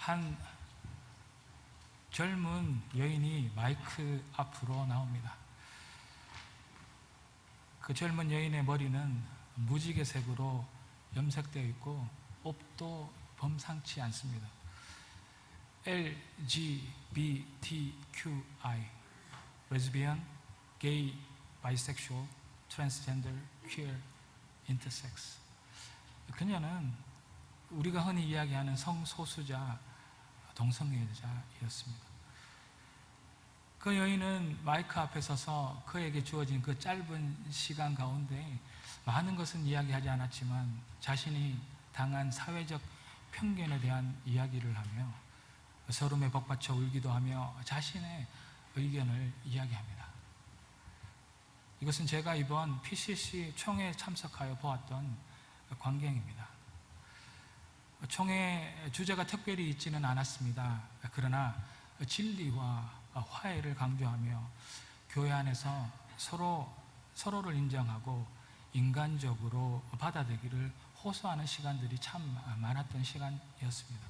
한 젊은 여인이 마이크 앞으로 나옵니다. 그 젊은 여인의 머리는 무지개색으로 염색되어 있고 옷도 범상치 않습니다. LGBTQI, 레즈비언, 게이, 바이섹슈얼, 트랜스젠더, 퀴어, 인터섹스. 그녀는 우리가 흔히 이야기하는 성소수자, 동성애자였습니다. 그 여인은 마이크 앞에 서서 그에게 주어진 그 짧은 시간 가운데 많은 것은 이야기하지 않았지만 자신이 당한 사회적 편견에 대한 이야기를 하며 서름에 복받쳐 울기도 하며 자신의 의견을 이야기합니다. 이것은 제가 이번 PCC 총회에 참석하여 보았던 광경입니다. 총회 주제가 특별히 있지는 않았습니다. 그러나 진리와 화해를 강조하며 교회 안에서 서로를 인정하고 인간적으로 받아들이기를 호소하는 시간들이 참 많았던 시간이었습니다.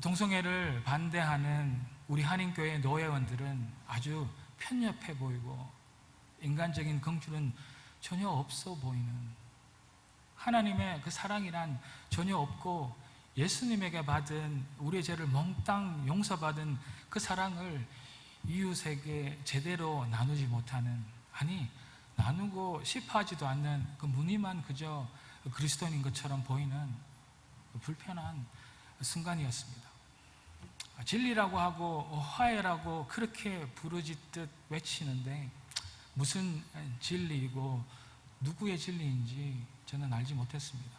동성애를 반대하는 우리 한인교회 노회원들은 아주 편협해 보이고 인간적인 긍휼은 전혀 없어 보이는, 하나님의 그 사랑이란 전혀 없고 예수님에게 받은 우리의 죄를 몽땅 용서받은 그 사랑을 이웃에게 제대로 나누지 못하는, 아니 나누고 싶어 하지도 않는 그 무늬만 그저 그리스도인인 것처럼 보이는 불편한 순간이었습니다. 진리라고 하고 화해라고 그렇게 부르짖듯 외치는데 무슨 진리이고 누구의 진리인지 저는 알지 못했습니다.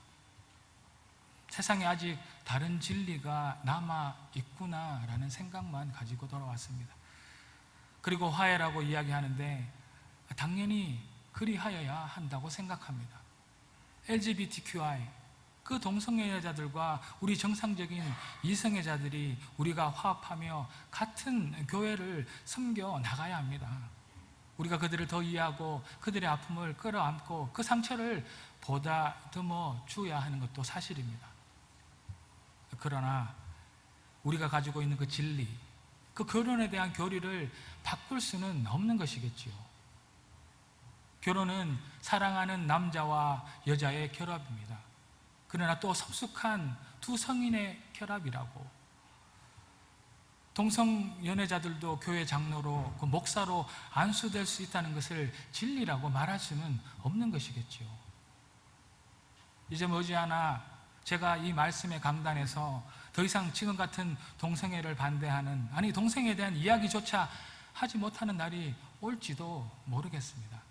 세상에 아직 다른 진리가 남아 있구나라는 생각만 가지고 돌아왔습니다. 그리고 화해라고 이야기하는데 당연히 그리하여야 한다고 생각합니다. LGBTQI, 그 동성애자들과 우리 정상적인 이성애자들이 우리가 화합하며 같은 교회를 섬겨 나가야 합니다. 우리가 그들을 더 이해하고 그들의 아픔을 끌어안고 그 상처를 보다듬어 주어야 하는 것도 사실입니다. 그러나 우리가 가지고 있는 그 진리, 그 결혼에 대한 교리를 바꿀 수는 없는 것이겠지요. 결혼은 사랑하는 남자와 여자의 결합입니다. 그러나 또 성숙한 두 성인의 결합이라고, 동성연애자들도 교회 장로로, 그 목사로 안수될 수 있다는 것을 진리라고 말할 수는 없는 것이겠지요. 이제 머지않아 제가 이 말씀의 강단에서 더 이상 지금 같은 동성애를 반대하는, 아니 동성애에 대한 이야기조차 하지 못하는 날이 올지도 모르겠습니다.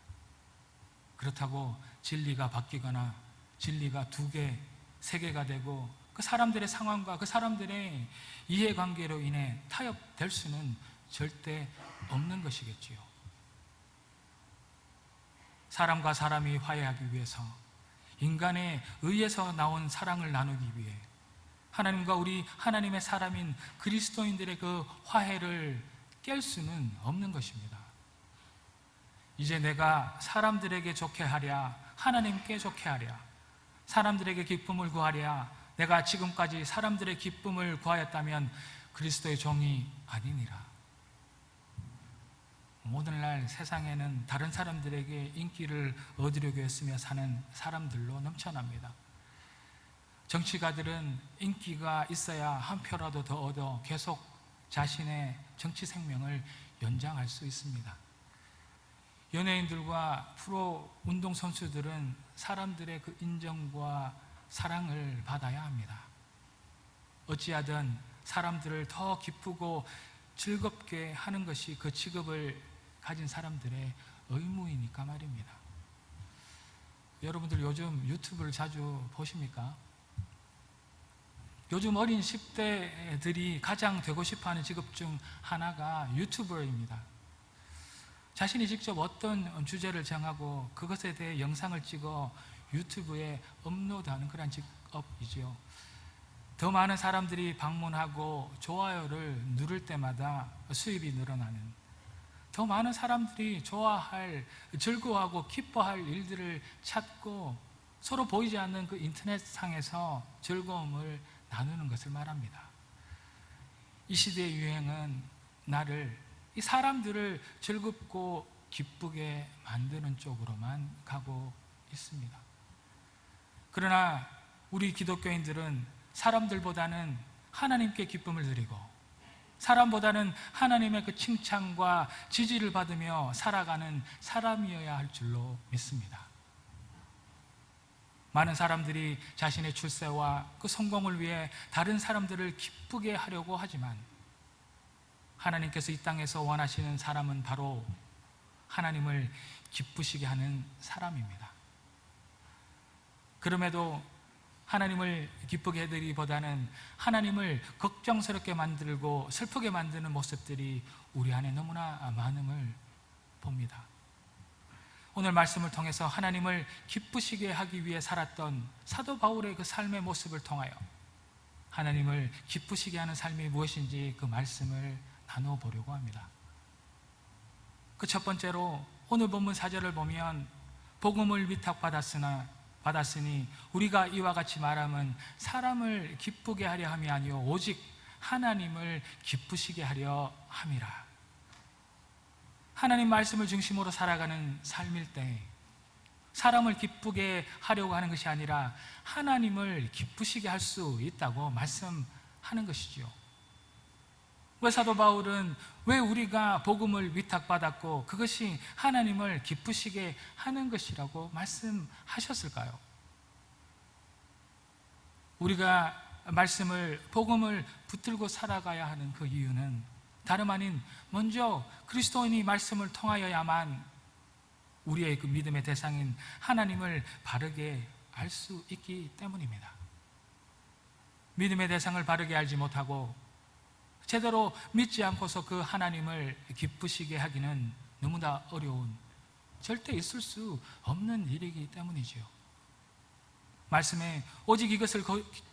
그렇다고 진리가 바뀌거나 진리가 2개, 3개가 되고 그 사람들의 상황과 그 사람들의 이해관계로 인해 타협될 수는 절대 없는 것이겠지요. 사람과 사람이 화해하기 위해서, 인간의 의에서 나온 사랑을 나누기 위해 하나님과 우리 하나님의 사람인 그리스도인들의 그 화해를 깰 수는 없는 것입니다. 이제 내가 사람들에게 좋게 하랴, 하나님께 좋게 하랴, 사람들에게 기쁨을 구하랴, 내가 지금까지 사람들의 기쁨을 구하였다면 그리스도의 종이 아니니라. 오늘날 세상에는 다른 사람들에게 인기를 얻으려고 애쓰며 사는 사람들로 넘쳐납니다. 정치가들은 인기가 있어야 한 표라도 더 얻어 계속 자신의 정치 생명을 연장할 수 있습니다. 연예인들과 프로 운동선수들은 사람들의 그 인정과 사랑을 받아야 합니다. 어찌하든 사람들을 더 기쁘고 즐겁게 하는 것이 그 직업을 가진 사람들의 의무이니까 말입니다. 여러분들 요즘 유튜브를 자주 보십니까? 요즘 어린 10대들이 가장 되고 싶어하는 직업 중 하나가 유튜버입니다. 자신이 직접 어떤 주제를 정하고 그것에 대해 영상을 찍어 유튜브에 업로드하는 그런 직업이지요. 더 많은 사람들이 방문하고 좋아요를 누를 때마다 수입이 늘어나는, 더 많은 사람들이 좋아할, 즐거워하고 기뻐할 일들을 찾고 서로 보이지 않는 그 인터넷상에서 즐거움을 나누는 것을 말합니다. 이 시대의 유행은 이 사람들을 즐겁고 기쁘게 만드는 쪽으로만 가고 있습니다. 그러나 우리 기독교인들은 사람들보다는 하나님께 기쁨을 드리고 사람보다는 하나님의 그 칭찬과 지지를 받으며 살아가는 사람이어야 할 줄로 믿습니다. 많은 사람들이 자신의 출세와 그 성공을 위해 다른 사람들을 기쁘게 하려고 하지만 하나님께서 이 땅에서 원하시는 사람은 바로 하나님을 기쁘시게 하는 사람입니다. 그럼에도 하나님을 기쁘게 해드리기보다는 하나님을 걱정스럽게 만들고 슬프게 만드는 모습들이 우리 안에 너무나 많음을 봅니다. 오늘 말씀을 통해서 하나님을 기쁘시게 하기 위해 살았던 사도 바울의 그 삶의 모습을 통하여 하나님을 기쁘시게 하는 삶이 무엇인지 그 말씀을 나눠보려고 합니다. 그 첫 번째로 오늘 본문 4절을 보면 복음을 위탁받았으니 우리가 이와 같이 말함은 사람을 기쁘게 하려 함이 아니요 오직 하나님을 기쁘시게 하려 함이라. 하나님 말씀을 중심으로 살아가는 삶일 때 사람을 기쁘게 하려고 하는 것이 아니라 하나님을 기쁘시게 할 수 있다고 말씀하는 것이지요. 왜 사도 바울은 왜 우리가 복음을 위탁받았고 그것이 하나님을 기쁘시게 하는 것이라고 말씀하셨을까요? 우리가 복음을 붙들고 살아가야 하는 그 이유는 다름 아닌 먼저 그리스도인이 말씀을 통하여야만 우리의 그 믿음의 대상인 하나님을 바르게 알 수 있기 때문입니다. 믿음의 대상을 바르게 알지 못하고 제대로 믿지 않고서 그 하나님을 기쁘시게 하기는 너무나 어려운, 절대 있을 수 없는 일이기 때문이지요. 말씀에 오직 이것을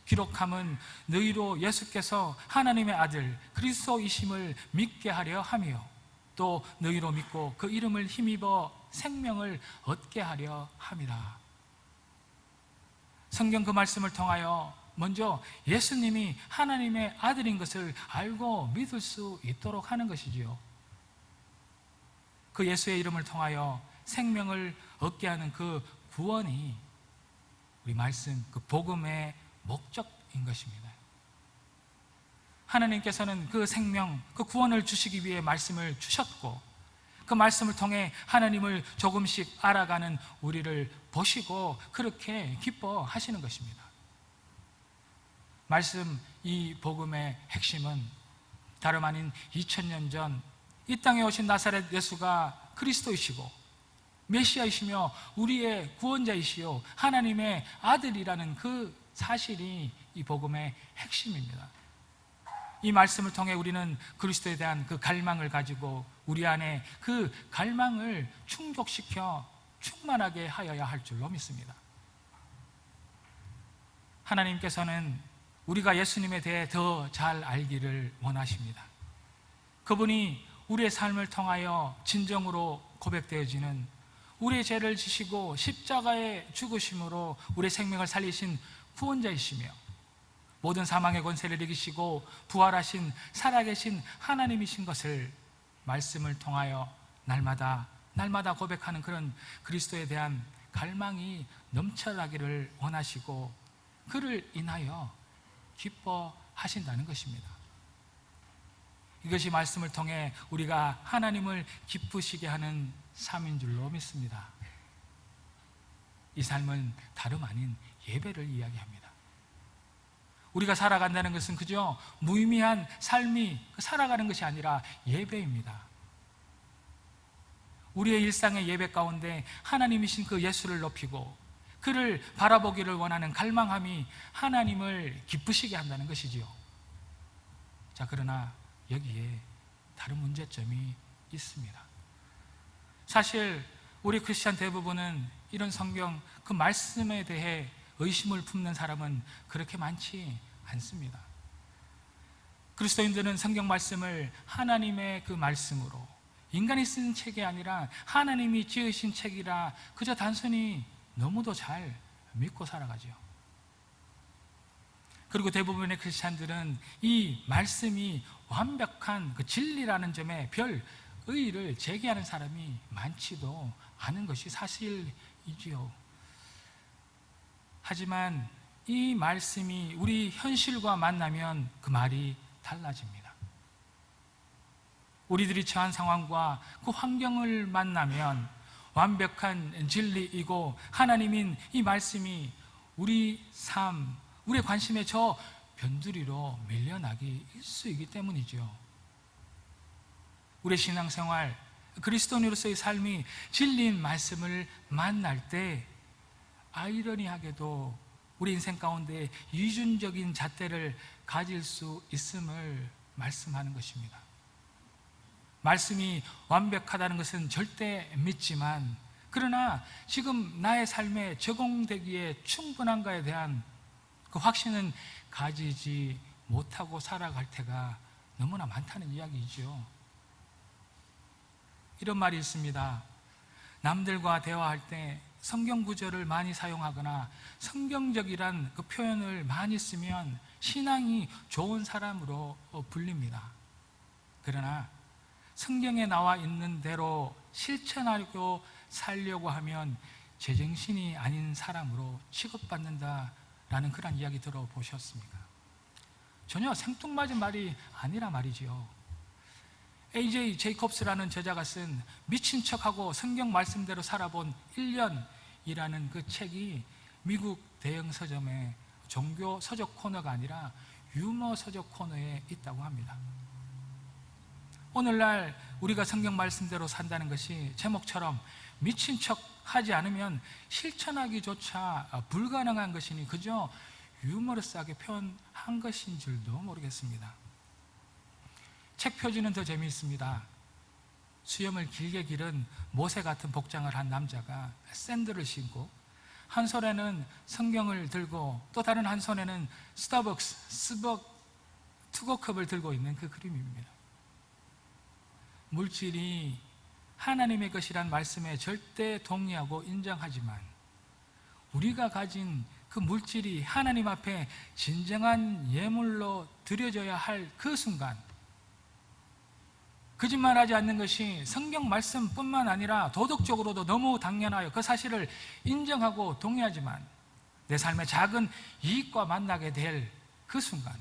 기록함은 너희로 예수께서 하나님의 아들 그리스도이심을 믿게 하려 함이요 또 너희로 믿고 그 이름을 힘입어 생명을 얻게 하려 함이라. 성경 그 말씀을 통하여 먼저 예수님이 하나님의 아들인 것을 알고 믿을 수 있도록 하는 것이지요. 그 예수의 이름을 통하여 생명을 얻게 하는 그 구원이 우리 말씀, 그 복음의 목적인 것입니다. 하나님께서는 그 생명, 그 구원을 주시기 위해 말씀을 주셨고 그 말씀을 통해 하나님을 조금씩 알아가는 우리를 보시고 그렇게 기뻐하시는 것입니다. 말씀, 이 복음의 핵심은 다름 아닌 2000년 전 이 땅에 오신 나사렛 예수가 그리스도이시고 메시아이시며 우리의 구원자이시요 하나님의 아들이라는 그 사실이 이 복음의 핵심입니다. 이 말씀을 통해 우리는 그리스도에 대한 그 갈망을 가지고 우리 안에 그 갈망을 충족시켜 충만하게 하여야 할 줄로 믿습니다. 하나님께서는 우리가 예수님에 대해 더 잘 알기를 원하십니다. 그분이 우리의 삶을 통하여 진정으로 고백되어지는 우리의 죄를 지시고 십자가에 죽으심으로 우리의 생명을 살리신 구원자이시며 모든 사망의 권세를 이기시고 부활하신 살아계신 하나님이신 것을 말씀을 통하여 날마다 고백하는 그런 그리스도에 대한 갈망이 넘쳐나기를 원하시고 그를 인하여 기뻐하신다는 것입니다. 이것이 말씀을 통해 우리가 하나님을 기쁘시게 하는 삶인 줄로 믿습니다. 이 삶은 다름 아닌 예배를 이야기합니다. 우리가 살아간다는 것은 그저 무의미한 삶이 살아가는 것이 아니라 예배입니다. 우리의 일상의 예배 가운데 하나님이신 그 예수를 높이고 그를 바라보기를 원하는 갈망함이 하나님을 기쁘시게 한다는 것이지요. 자, 그러나 여기에 다른 문제점이 있습니다. 사실 우리 크리스찬 대부분은 이런 성경 그 말씀에 대해 의심을 품는 사람은 그렇게 많지 않습니다. 그리스도인들은 성경 말씀을 하나님의 그 말씀으로 인간이 쓴 책이 아니라 하나님이 지으신 책이라 그저 단순히 너무도 잘 믿고 살아가죠. 그리고 대부분의 크리스찬들은 이 말씀이 완벽한 그 진리라는 점에 별 의의를 제기하는 사람이 많지도 않은 것이 사실이지요. 하지만 이 말씀이 우리 현실과 만나면 그 말이 달라집니다. 우리들이 처한 상황과 그 환경을 만나면 완벽한 진리이고 하나님인 이 말씀이 우리 삶, 우리의 관심의 저 변두리로 밀려나기 일쑤이기 때문이죠. 우리의 신앙생활, 그리스도인으로서의 삶이 진리인 말씀을 만날 때 아이러니하게도 우리 인생 가운데 이중적인 잣대를 가질 수 있음을 말씀하는 것입니다. 말씀이 완벽하다는 것은 절대 믿지만, 그러나 지금 나의 삶에 적용되기에 충분한가에 대한 그 확신은 가지지 못하고 살아갈 때가 너무나 많다는 이야기이죠. 이런 말이 있습니다. 남들과 대화할 때 성경 구절을 많이 사용하거나 성경적이란 그 표현을 많이 쓰면 신앙이 좋은 사람으로 불립니다. 그러나 성경에 나와 있는 대로 실천하려고 살려고 하면 제정신이 아닌 사람으로 취급받는다라는 그런 이야기 들어보셨습니까? 전혀 생뚱맞은 말이 아니라 말이지요. A.J. 제이콥스라는 저자가 쓴 미친 척하고 성경 말씀대로 살아본 1년이라는 그 책이 미국 대형 서점의 종교 서적 코너가 아니라 유머 서적 코너에 있다고 합니다. 오늘날 우리가 성경 말씀대로 산다는 것이 제목처럼 미친 척 하지 않으면 실천하기조차 불가능한 것이니 그저 유머러스하게 표현한 것인 줄도 모르겠습니다. 책 표지는 더 재미있습니다. 수염을 길게 기른 모세 같은 복장을 한 남자가 샌들을 신고 한 손에는 성경을 들고 또 다른 한 손에는 스타벅스 투고컵을 들고 있는 그 그림입니다. 물질이 하나님의 것이란 말씀에 절대 동의하고 인정하지만 우리가 가진 그 물질이 하나님 앞에 진정한 예물로 드려져야 할 그 순간, 거짓말하지 않는 것이 성경 말씀뿐만 아니라 도덕적으로도 너무 당연하여 그 사실을 인정하고 동의하지만 내 삶의 작은 이익과 만나게 될 그 순간,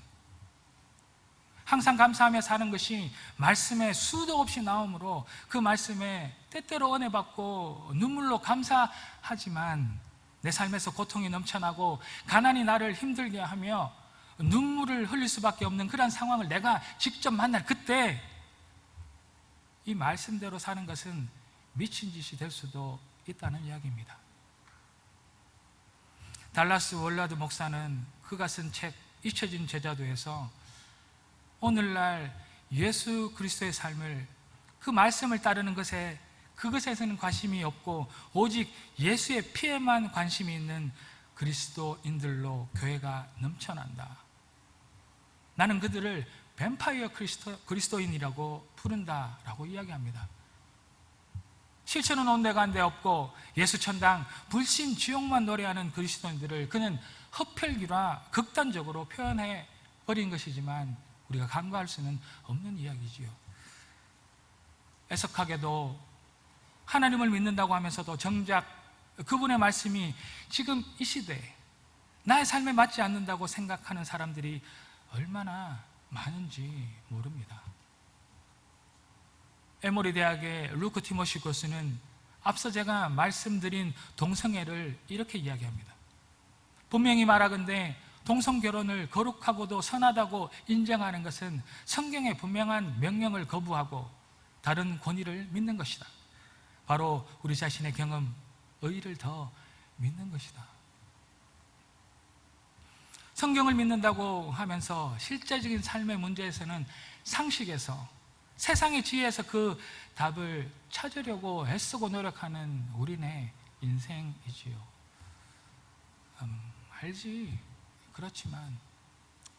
항상 감사하며 사는 것이 말씀에 수도 없이 나오므로 그 말씀에 때때로 은혜 받고 눈물로 감사하지만 내 삶에서 고통이 넘쳐나고 가난이 나를 힘들게 하며 눈물을 흘릴 수밖에 없는 그런 상황을 내가 직접 만날 그때 이 말씀대로 사는 것은 미친 짓이 될 수도 있다는 이야기입니다. 달라스 월라드 목사는 그가 쓴 책 잊혀진 제자도에서 오늘날 예수 그리스도의 삶을, 그 말씀을 따르는 것에, 그것에서는 관심이 없고 오직 예수의 피에만 관심이 있는 그리스도인들로 교회가 넘쳐난다. 나는 그들을 뱀파이어 그리스도인이라고 부른다라고 이야기합니다. 실천은 온데간데 없고 예수천당 불신 지옥만 노래하는 그리스도인들을 그는 흡혈귀라 극단적으로 표현해 버린 것이지만 우리가 간과할 수는 없는 이야기지요. 애석하게도 하나님을 믿는다고 하면서도 정작 그분의 말씀이 지금 이 시대에 나의 삶에 맞지 않는다고 생각하는 사람들이 얼마나 많은지 모릅니다. 에모리 대학의 루크 티모시 교수는 앞서 제가 말씀드린 동성애를 이렇게 이야기합니다. 분명히 말하건대 동성결혼을 거룩하고도 선하다고 인정하는 것은 성경의 분명한 명령을 거부하고 다른 권위를 믿는 것이다. 바로 우리 자신의 경험, 의의를 더 믿는 것이다. 성경을 믿는다고 하면서 실제적인 삶의 문제에서는 상식에서, 세상의 지혜에서 그 답을 찾으려고 애쓰고 노력하는 우리네 인생이지요. 알지, 그렇지만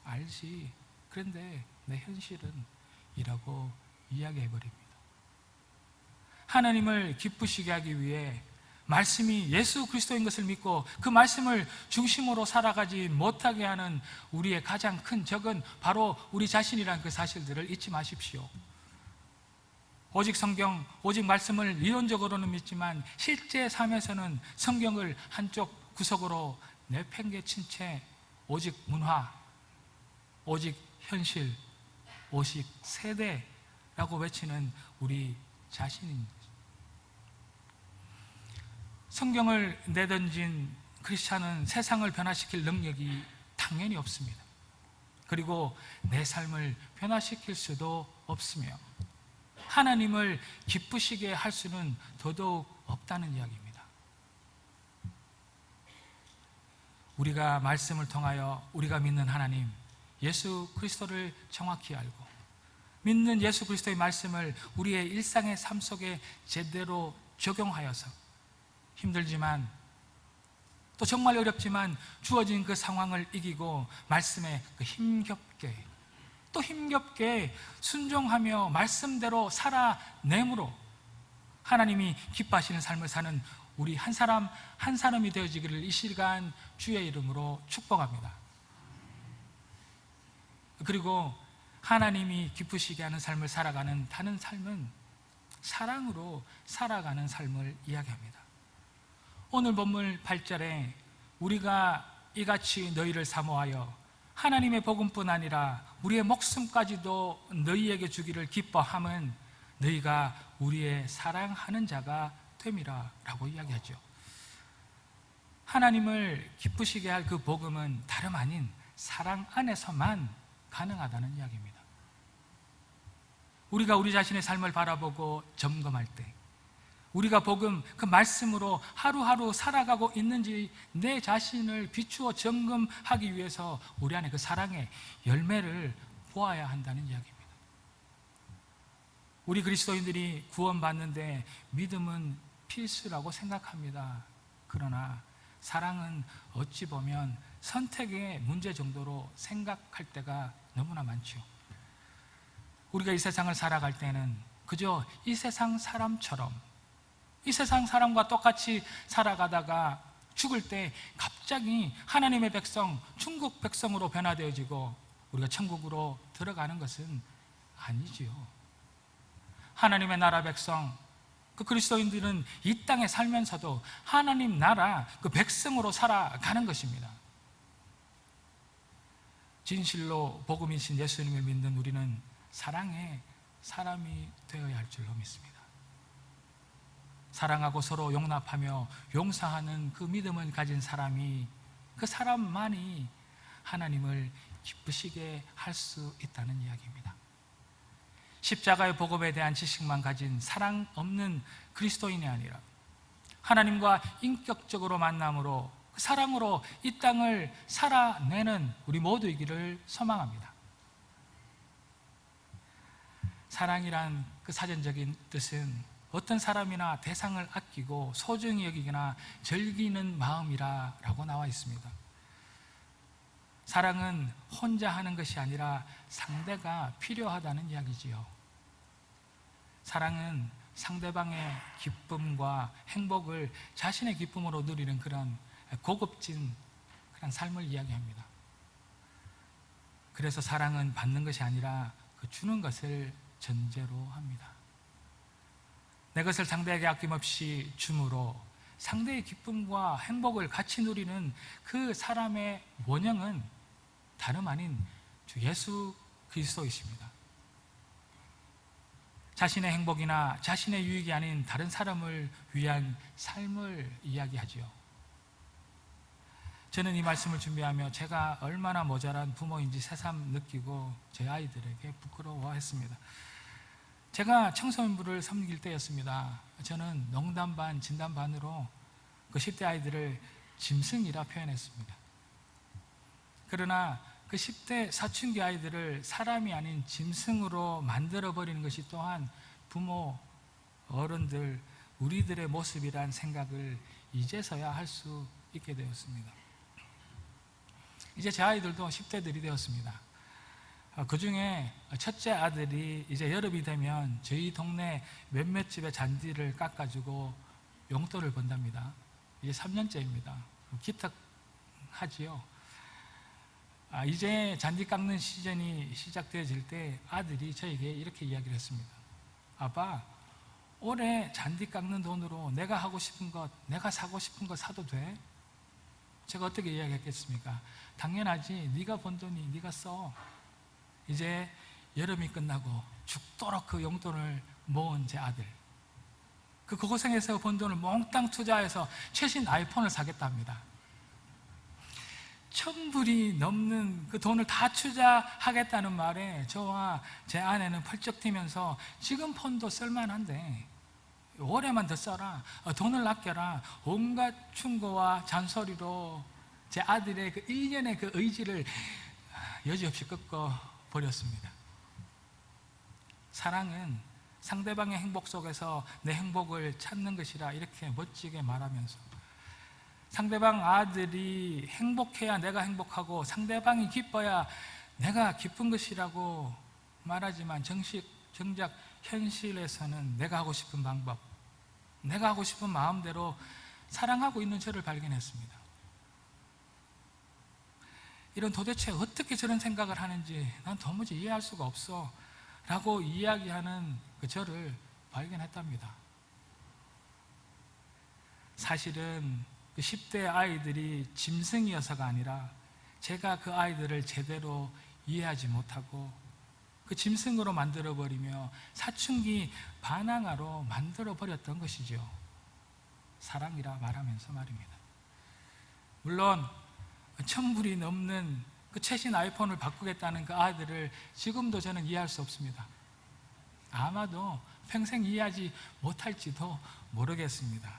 알지, 그런데 내 현실은 이라고 이야기해버립니다. 하나님을 기쁘시게 하기 위해 말씀이 예수 그리스도인 것을 믿고 그 말씀을 중심으로 살아가지 못하게 하는 우리의 가장 큰 적은 바로 우리 자신이라는 그 사실들을 잊지 마십시오. 오직 성경, 오직 말씀을 이론적으로는 믿지만 실제 삶에서는 성경을 한쪽 구석으로 내팽개친 채 오직 문화, 오직 현실, 오직 세대라고 외치는 우리 자신입니다. 성경을 내던진 크리스찬은 세상을 변화시킬 능력이 당연히 없습니다. 그리고 내 삶을 변화시킬 수도 없으며 하나님을 기쁘시게 할 수는 더더욱 없다는 이야기입니다. 우리가 말씀을 통하여 우리가 믿는 하나님, 예수 그리스도를 정확히 알고 믿는 예수 그리스도의 말씀을 우리의 일상의 삶 속에 제대로 적용하여서 힘들지만 또 정말 어렵지만 주어진 그 상황을 이기고 말씀에 힘겹게 또 힘겹게 순종하며 말씀대로 살아내므로 하나님이 기뻐하시는 삶을 사는 우리 한 사람 한 사람이 되어지기를 이 시간 주의 이름으로 축복합니다. 그리고 하나님이 기쁘시게 하는 삶을 살아가는 다른 삶은 사랑으로 살아가는 삶을 이야기합니다. 오늘 본문 8절에 우리가 이같이 너희를 사모하여 하나님의 복음뿐 아니라 우리의 목숨까지도 너희에게 주기를 기뻐함은 너희가 우리의 사랑하는 자가 됨이라 라고 이야기하죠. 하나님을 기쁘시게 할 그 복음은 다름 아닌 사랑 안에서만 가능하다는 이야기입니다. 우리가 우리 자신의 삶을 바라보고 점검할 때 우리가 복음, 그 말씀으로 하루하루 살아가고 있는지 내 자신을 비추어 점검하기 위해서 우리 안에 그 사랑의 열매를 보아야 한다는 이야기입니다. 우리 그리스도인들이 구원받는데 믿음은 필수라고 생각합니다. 그러나 사랑은 어찌 보면 선택의 문제 정도로 생각할 때가 너무나 많죠. 우리가 이 세상을 살아갈 때는 그저 이 세상 사람처럼 이 세상 사람과 똑같이 살아가다가 죽을 때 갑자기 하나님의 백성, 천국 백성으로 변화되어지고 우리가 천국으로 들어가는 것은 아니지요. 하나님의 나라 백성, 그 그리스도인들은 이 땅에 살면서도 하나님 나라 그 백성으로 살아가는 것입니다. 진실로 복음이신 예수님을 믿는 우리는 사랑의 사람이 되어야 할 줄로 믿습니다. 사랑하고 서로 용납하며 용서하는 그 믿음을 가진 사람이, 그 사람만이 하나님을 기쁘시게 할 수 있다는 이야기입니다. 십자가의 복음에 대한 지식만 가진 사랑 없는 그리스도인이 아니라 하나님과 인격적으로 만남으로 그 사랑으로 이 땅을 살아내는 우리 모두이기를 소망합니다. 사랑이란 그 사전적인 뜻은 어떤 사람이나 대상을 아끼고 소중히 여기거나 즐기는 마음이라고 나와 있습니다. 사랑은 혼자 하는 것이 아니라 상대가 필요하다는 이야기지요. 사랑은 상대방의 기쁨과 행복을 자신의 기쁨으로 누리는 그런 고급진 그런 삶을 이야기합니다. 그래서 사랑은 받는 것이 아니라 그 주는 것을 전제로 합니다. 내 것을 상대에게 아낌없이 줌으로 상대의 기쁨과 행복을 같이 누리는 그 사람의 원형은 다름 아닌 주 예수 그리스도이십니다. 자신의 행복이나 자신의 유익이 아닌 다른 사람을 위한 삶을 이야기하지요. 저는 이 말씀을 준비하며 제가 얼마나 모자란 부모인지 새삼 느끼고 제 아이들에게 부끄러워했습니다. 제가 청소년부를 섬길 때였습니다. 저는 농담 반 진담 반으로 그 10대 아이들을 짐승이라 표현했습니다. 그러나 그 10대 사춘기 아이들을 사람이 아닌 짐승으로 만들어버리는 것이 또한 부모, 어른들, 우리들의 모습이란 생각을 이제서야 할 수 있게 되었습니다. 이제 제 아이들도 10대들이 되었습니다. 그 중에 첫째 아들이 이제 여름이 되면 저희 동네 몇몇 집의 잔디를 깎아주고 용돈을 번답니다. 이제 3년째입니다. 기특하지요. 이제 잔디 깎는 시즌이 시작되어질 때 아들이 저에게 이렇게 이야기를 했습니다. 아빠, 올해 잔디 깎는 돈으로 내가 하고 싶은 것, 내가 사고 싶은 것 사도 돼? 제가 어떻게 이야기했겠습니까? 당연하지. 네가 번 돈이 네가 써. 이제 여름이 끝나고 죽도록 그 용돈을 모은 제 아들, 그 고생해서 번 돈을 몽땅 투자해서 최신 아이폰을 사겠다 합니다. 1,000불이 넘는 그 돈을 다 투자하겠다는 말에 저와 제 아내는 펄쩍 뛰면서 지금 폰도 쓸만한데 올해만 더 써라, 돈을 아껴라, 온갖 충고와 잔소리로 제 아들의 그 1년의 그 의지를 여지없이 꺾어버렸습니다. 사랑은 상대방의 행복 속에서 내 행복을 찾는 것이라 이렇게 멋지게 말하면서, 상대방 아들이 행복해야 내가 행복하고 상대방이 기뻐야 내가 기쁜 것이라고 말하지만 정작 현실에서는 내가 하고 싶은 방법, 내가 하고 싶은 마음대로 사랑하고 있는 저를 발견했습니다. 이런 도대체 어떻게 저런 생각을 하는지 난 도무지 이해할 수가 없어 라고 이야기하는 그 저를 발견했답니다. 사실은 그 10대 아이들이 짐승이어서가 아니라 제가 그 아이들을 제대로 이해하지 못하고 그 짐승으로 만들어버리며 사춘기 반항아로 만들어버렸던 것이죠. 사랑이라 말하면서 말입니다. 물론 1,000불이 넘는 그 최신 아이폰을 바꾸겠다는 그 아이들을 지금도 저는 이해할 수 없습니다. 아마도 평생 이해하지 못할지도 모르겠습니다.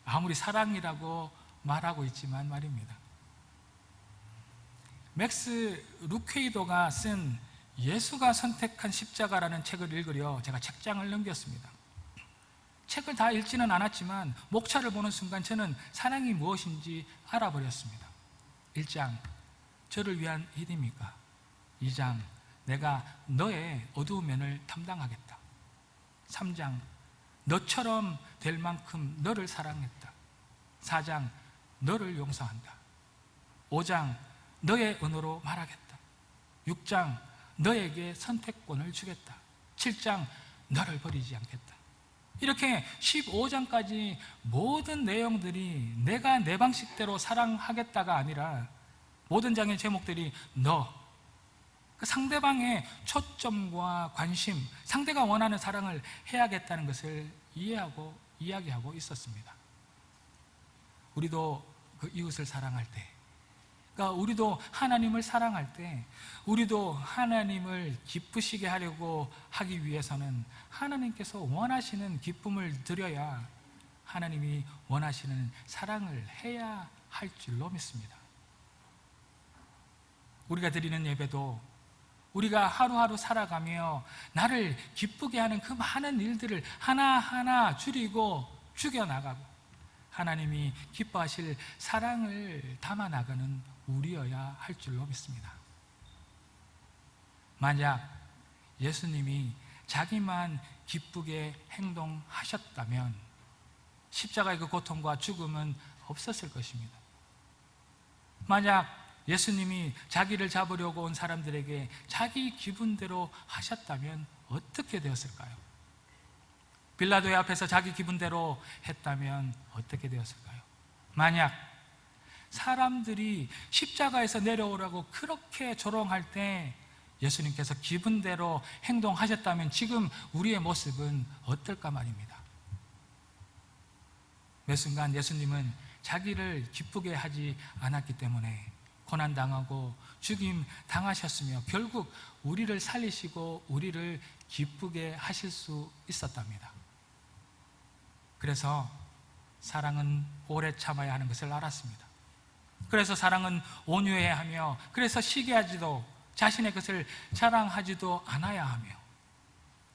아무리 사랑이라고 말하고 있지만 말입니다. 맥스 루케이도가 쓴 예수가 선택한 십자가라는 책을 읽으려 제가 책장을 넘겼습니다. 책을 다 읽지는 않았지만 목차를 보는 순간 저는 사랑이 무엇인지 알아버렸습니다. 1장, 저를 위한 일입니까? 2장, 내가 너의 어두운 면을 담당하겠다. 3장, 너처럼 될 만큼 너를 사랑했다. 4장, 너를 용서한다. 5장, 너의 언어로 말하겠다. 6장, 너에게 선택권을 주겠다. 7장, 너를 버리지 않겠다. 이렇게 15장까지 모든 내용들이 내가 내 방식대로 사랑하겠다가 아니라 모든 장의 제목들이 너, 그 상대방의 초점과 관심, 상대가 원하는 사랑을 해야겠다는 것을 이해하고 이야기하고 있었습니다. 우리도 그 이웃을 사랑할 때, 그러니까 우리도 하나님을 사랑할 때, 우리도 하나님을 기쁘시게 하려고 하기 위해서는 하나님께서 원하시는 기쁨을 드려야 하나님이 원하시는 사랑을 해야 할 줄로 믿습니다. 우리가 드리는 예배도 우리가 하루하루 살아가며 나를 기쁘게 하는 그 많은 일들을 하나하나 줄이고 죽여나가고 하나님이 기뻐하실 사랑을 담아나가는 우리여야 할 줄로 믿습니다. 만약 예수님이 자기만 기쁘게 행동하셨다면 십자가의 그 고통과 죽음은 없었을 것입니다. 만약 예수님이 자기를 잡으려고 온 사람들에게 자기 기분대로 하셨다면 어떻게 되었을까요? 빌라도의 앞에서 자기 기분대로 했다면 어떻게 되었을까요? 만약 사람들이 십자가에서 내려오라고 그렇게 조롱할 때 예수님께서 기분대로 행동하셨다면 지금 우리의 모습은 어떨까 말입니다. 매 순간 예수님은 자기를 기쁘게 하지 않았기 때문에 고난당하고 죽임 당하셨으며 결국 우리를 살리시고 우리를 기쁘게 하실 수 있었답니다. 그래서 사랑은 오래 참아야 하는 것을 알았습니다. 그래서 사랑은 온유해야 하며, 그래서 시기하지도 자신의 것을 자랑하지도 않아야 하며,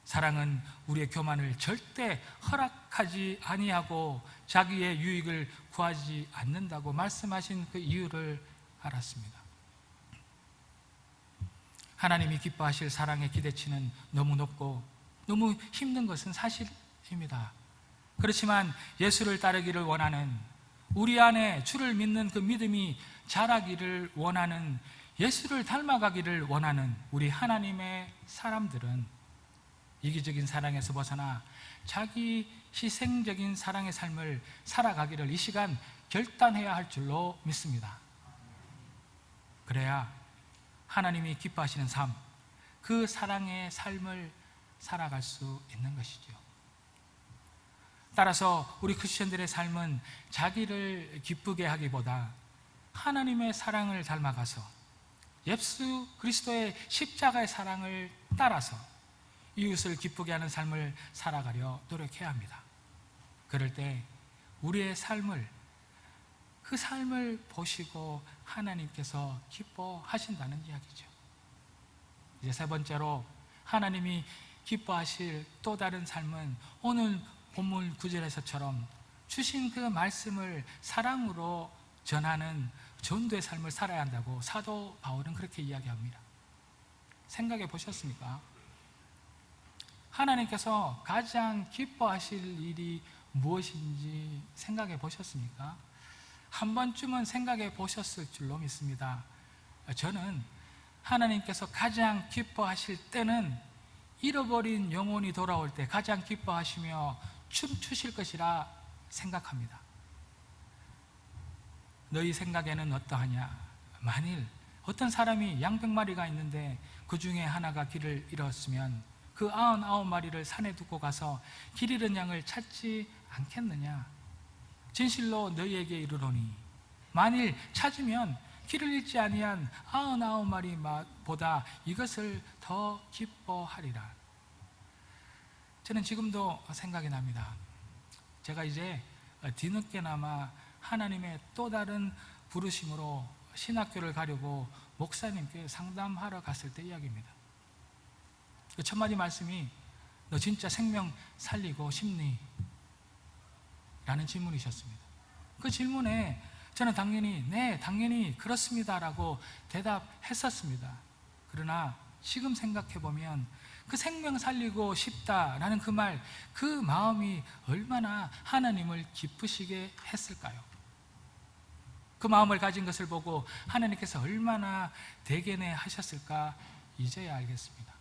사랑은 우리의 교만을 절대 허락하지 아니하고 자기의 유익을 구하지 않는다고 말씀하신 그 이유를 알았습니다. 하나님이 기뻐하실 사랑의 기대치는 너무 높고 너무 힘든 것은 사실입니다. 그렇지만 예수를 따르기를 원하는, 우리 안에 주를 믿는 그 믿음이 자라기를 원하는, 예수를 닮아가기를 원하는 우리 하나님의 사람들은 이기적인 사랑에서 벗어나 자기 희생적인 사랑의 삶을 살아가기를 이 시간 결단해야 할 줄로 믿습니다. 그래야 하나님이 기뻐하시는 삶, 그 사랑의 삶을 살아갈 수 있는 것이죠. 따라서 우리 크리스천들의 삶은 자기를 기쁘게 하기보다 하나님의 사랑을 닮아가서 예수 그리스도의 십자가의 사랑을 따라서 이웃을 기쁘게 하는 삶을 살아가려 노력해야 합니다. 그럴 때 우리의 삶을, 그 삶을 보시고 하나님께서 기뻐하신다는 이야기죠. 이제 세 번째로 하나님이 기뻐하실 또 다른 삶은 오늘 본문 9절에서처럼 주신 그 말씀을 사랑으로 전하는 전도의 삶을 살아야 한다고 사도 바울은 그렇게 이야기합니다. 생각해 보셨습니까? 하나님께서 가장 기뻐하실 일이 무엇인지 생각해 보셨습니까? 한 번쯤은 생각해 보셨을 줄로 믿습니다. 저는 하나님께서 가장 기뻐하실 때는 잃어버린 영혼이 돌아올 때 가장 기뻐하시며 춤추실 것이라 생각합니다. 너희 생각에는 어떠하냐? 만일 어떤 사람이 양 100마리가 있는데 그 중에 하나가 길을 잃었으면 그 99마리를 산에 두고 가서 길 잃은 양을 찾지 않겠느냐? 진실로 너희에게 이르노니 만일 찾으면 길을 잃지 아니한 99마리보다 이것을 더 기뻐하리라. 저는 지금도 생각이 납니다. 제가 이제 뒤늦게나마 하나님의 또 다른 부르심으로 신학교를 가려고 목사님께 상담하러 갔을 때 이야기입니다. 그 첫 마디 말씀이 너 진짜 생명 살리고 싶니? 라는 질문이셨습니다. 그 질문에 저는 당연히 네, 당연히 그렇습니다 라고 대답했었습니다. 그러나 지금 생각해보면 그 생명 살리고 싶다라는 그 말, 그 마음이 얼마나 하나님을 기쁘시게 했을까요? 그 마음을 가진 것을 보고 하나님께서 얼마나 대견해 하셨을까 이제야 알겠습니다.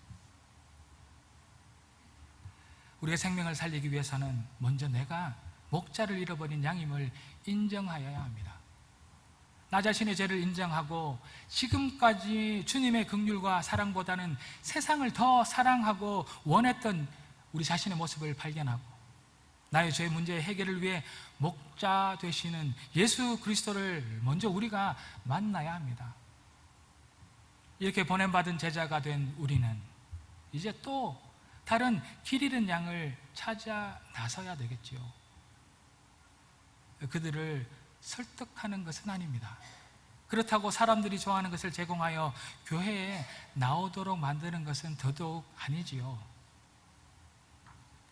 우리의 생명을 살리기 위해서는 먼저 내가 목자를 잃어버린 양임을 인정하여야 합니다. 나 자신의 죄를 인정하고 지금까지 주님의 긍휼과 사랑보다는 세상을 더 사랑하고 원했던 우리 자신의 모습을 발견하고 나의 죄 문제의 해결을 위해 목자 되시는 예수 그리스도를 먼저 우리가 만나야 합니다. 이렇게 보냄받은 제자가 된 우리는 이제 또 다른 길 잃은 양을 찾아 나서야 되겠지요. 그들을 설득하는 것은 아닙니다. 그렇다고 사람들이 좋아하는 것을 제공하여 교회에 나오도록 만드는 것은 더더욱 아니지요.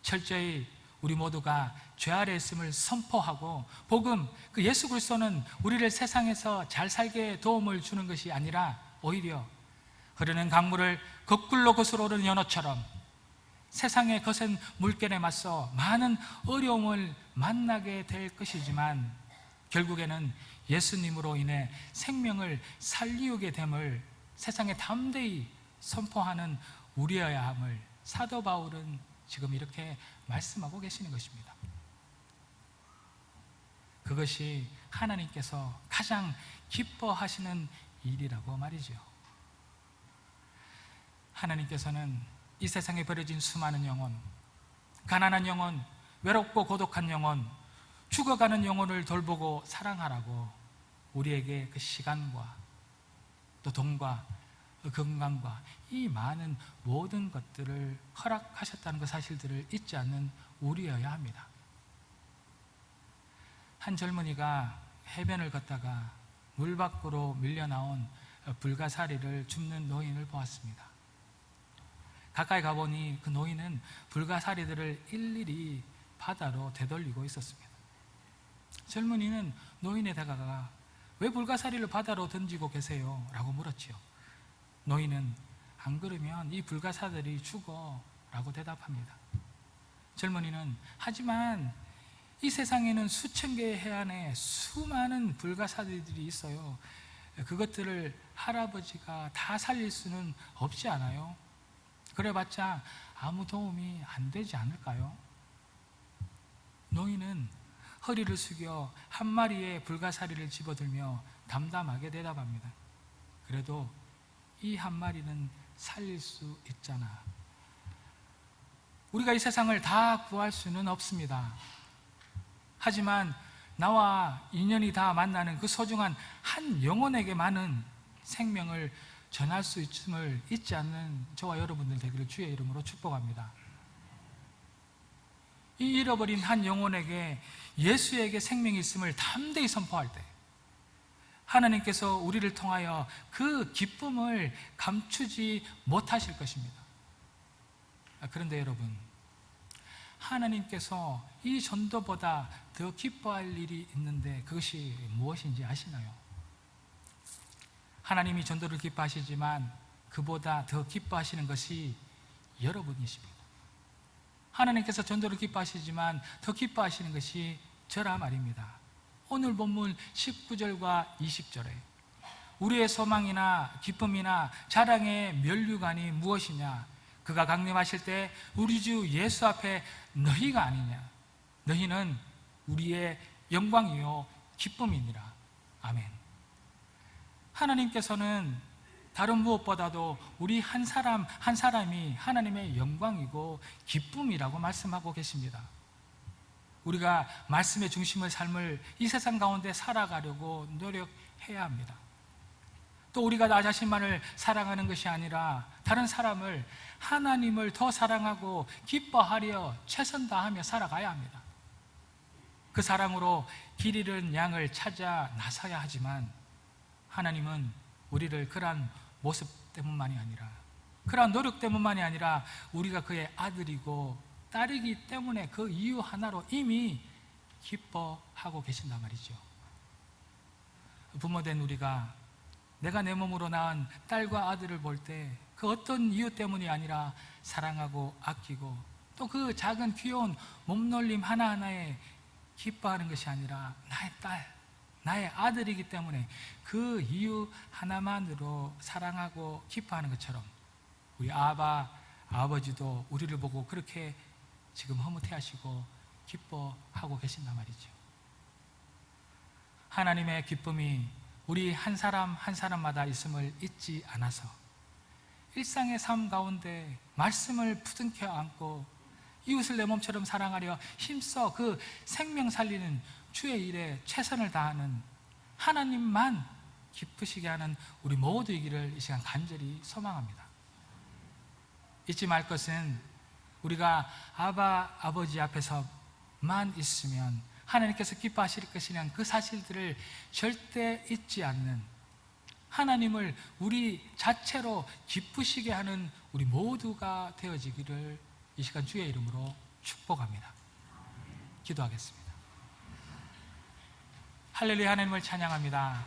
철저히 우리 모두가 죄 아래 있음을 선포하고 복음, 그 예수 그리스도는 우리를 세상에서 잘 살게 도움을 주는 것이 아니라 오히려 흐르는 강물을 거꾸로 거슬러 오르는 연어처럼 세상의 거센 물결에 맞서 많은 어려움을 만나게 될 것이지만 결국에는 예수님으로 인해 생명을 살리우게 됨을 세상에 담대히 선포하는 우리여야 함을 사도 바울은 지금 이렇게 말씀하고 계시는 것입니다. 그것이 하나님께서 가장 기뻐하시는 일이라고 말이죠. 하나님께서는 이 세상에 버려진 수많은 영혼, 가난한 영혼, 외롭고 고독한 영혼, 죽어가는 영혼을 돌보고 사랑하라고 우리에게 그 시간과 또 돈과 건강과 이 많은 모든 것들을 허락하셨다는 그 사실들을 잊지 않는 우리여야 합니다. 한 젊은이가 해변을 걷다가 물 밖으로 밀려나온 불가사리를 줍는 노인을 보았습니다. 가까이 가보니 그 노인은 불가사리들을 일일이 바다로 되돌리고 있었습니다. 젊은이는 노인에 다가가 왜 불가사리를 바다로 던지고 계세요? 라고 물었지요. 노인은 안 그러면 이 불가사들이 죽어 라고 대답합니다. 젊은이는 하지만 이 세상에는 수천 개의 해안에 수많은 불가사리들이 있어요. 그것들을 할아버지가 다 살릴 수는 없지 않아요? 그래봤자 아무 도움이 안 되지 않을까요? 노인은 허리를 숙여 한 마리의 불가사리를 집어들며 담담하게 대답합니다. 그래도 이 한 마리는 살릴 수 있잖아. 우리가 이 세상을 다 구할 수는 없습니다. 하지만 나와 인연이 다 만나는 그 소중한 한 영혼에게만은 생명을 전할 수 있음을 잊지 않는 저와 여러분들 되기를 주의 이름으로 축복합니다. 이 잃어버린 한 영혼에게 예수에게 생명이 있음을 담대히 선포할 때 하나님께서 우리를 통하여 그 기쁨을 감추지 못하실 것입니다. 그런데 여러분, 하나님께서 이 전도보다 더 기뻐할 일이 있는데 그것이 무엇인지 아시나요? 하나님이 전도를 기뻐하시지만 그보다 더 기뻐하시는 것이 여러분이십니다. 하나님께서 전도를 기뻐하시지만 더 기뻐하시는 것이 저라 말입니다. 오늘 본문 19절과 20절에 우리의 소망이나 기쁨이나 자랑의 면류관이 무엇이냐? 그가 강림하실 때 우리 주 예수 앞에 너희가 아니냐? 너희는 우리의 영광이요 기쁨이니라. 아멘. 하나님께서는 다른 무엇보다도 우리 한 사람 한 사람이 하나님의 영광이고 기쁨이라고 말씀하고 계십니다. 우리가 말씀의 중심의 삶을 이 세상 가운데 살아가려고 노력해야 합니다. 또 우리가 나 자신만을 사랑하는 것이 아니라 다른 사람을 하나님을 더 사랑하고 기뻐하려 최선 다하며 살아가야 합니다. 그 사랑으로 길 잃은 양을 찾아 나서야 하지만 하나님은 우리를 그러한 모습 때문만이 아니라 그러한 노력 때문만이 아니라 우리가 그의 아들이고 딸이기 때문에 그 이유 하나로 이미 기뻐하고 계신단 말이죠. 부모된 우리가 내가 내 몸으로 낳은 딸과 아들을 볼 때 그 어떤 이유 때문이 아니라 사랑하고 아끼고 또 그 작은 귀여운 몸놀림 하나하나에 기뻐하는 것이 아니라 나의 딸, 나의 아들이기 때문에 그 이유 하나만으로 사랑하고 기뻐하는 것처럼 우리 아버지도 우리를 보고 그렇게 지금 흐뭇해하시고 기뻐하고 계신단 말이죠. 하나님의 기쁨이 우리 한 사람 한 사람마다 있음을 잊지 않아서 일상의 삶 가운데 말씀을 부둥켜 안고 이웃을 내 몸처럼 사랑하려 힘써 그 생명 살리는 주의 일에 최선을 다하는 하나님만 기쁘시게 하는 우리 모두이기를 이 시간 간절히 소망합니다. 잊지 말 것은 우리가 아버지 앞에서만 있으면 하나님께서 기뻐하실 것이라는 그 사실들을 절대 잊지 않는 하나님을 우리 자체로 기쁘시게 하는 우리 모두가 되어지기를 이 시간 주의 이름으로 축복합니다. 기도하겠습니다. 할렐루야. 하나님을 찬양합니다.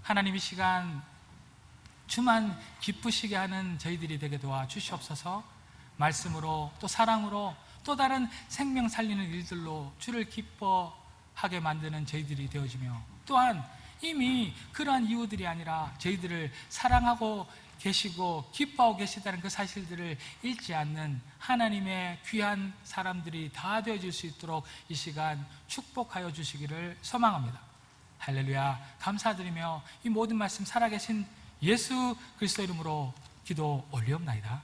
하나님, 이 시간 주만 기쁘시게 하는 저희들이 되게 도와주시옵소서. 말씀으로 또 사랑으로 또 다른 생명 살리는 일들로 주를 기뻐하게 만드는 저희들이 되어지며 또한 이미 그러한 이유들이 아니라 저희들을 사랑하고 계시고 기뻐하고 계시다는 그 사실들을 잊지 않는 하나님의 귀한 사람들이 다 되어질 수 있도록 이 시간 축복하여 주시기를 소망합니다. 할렐루야. 감사드리며 이 모든 말씀 살아계신 예수 그리스도 이름으로 기도 올리옵나이다.